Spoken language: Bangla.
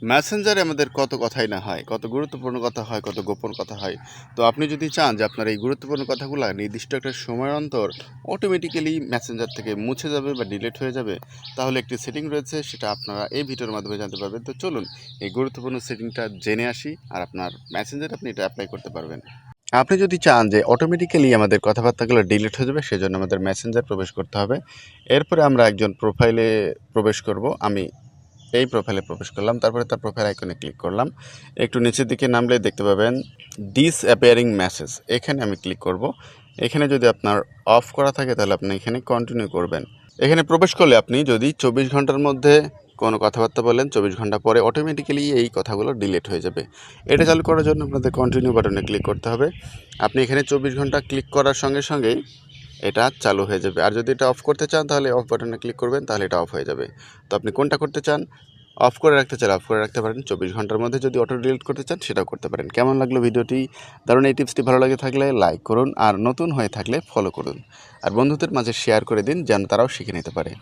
মেসেঞ্জারে আমাদের কত কথাই না হয়, কত গুরুত্বপূর্ণ কথা হয়, কত গোপন কথা হয়। তো আপনি যদি চান যে আপনার এই গুরুত্বপূর্ণ কথাগুলো নির্দিষ্ট একটা সময় অন্তর অটোমেটিক্যালি মেসেঞ্জার থেকে মুছে যাবে বা ডিলিট হয়ে যাবে, তাহলে একটি সেটিং রয়েছে, সেটা আপনারা এই ভিডিওর মাধ্যমে জানতে পারবেন। তো চলুন এই গুরুত্বপূর্ণ সেটিংটা জেনে আসি, আর আপনার মেসেঞ্জারে আপনি এটা অ্যাপ্লাই করতে পারবেন। আপনি যদি চান যে অটোমেটিক্যালি আমাদের কথাবার্তাগুলো ডিলিট হয়ে যাবে, সেজন্য আমাদের মেসেঞ্জার প্রবেশ করতে হবে। এরপরে আমরা একজন প্রোফাইলে প্রবেশ করব। আমি এই প্রোফাইলে প্রবেশ করলাম, তারপরে তার প্রোফাইল আইকনে ক্লিক করলাম। একটু নিচের দিকে নামলে দেখতে পাবেন ডিসঅ্যাপিয়ারিং মেসেজ, এখানে আমি ক্লিক করব। এখানে যদি আপনার অফ করা থাকে তাহলে আপনি এখানে কন্টিনিউ করবেন। এখানে প্রবেশ করলে আপনি যদি 24 ঘন্টার মধ্যে কোনো কথাবার্তা বলেন, 24 ঘন্টা পরে অটোমেটিক্যালি এই কথাগুলো ডিলিট হয়ে যাবে। এটা চালু করার জন্য আপনাদের কন্টিনিউ বাটনে ক্লিক করতে হবে। আপনি এখানে 24 ঘন্টা ক্লিক করার সঙ্গে সঙ্গেই এটা চালু হয়ে যাবে। আর যদি এটা অফ করতে চান তাহলে অফ বাটনে ক্লিক করবেন, তাহলে এটা অফ হয়ে যাবে। তো আপনি কোনটা করতে চান? অফ করে রাখতে চান অফ করে রাখতে পারেন। 24 ঘন্টার মধ্যে যদি অটো ডিলিট করতে চান সেটাও করতে পারেন। কেমন লাগলো ভিডিওটি? ধরুন এই টিপসটি ভালো লাগে থাকলে লাইক করুন, আর নতুন হয়ে থাকলে ফলো করুন, আর বন্ধুদের মাঝে শেয়ার করে দিন যেন তারাও শিখে নিতে পারে।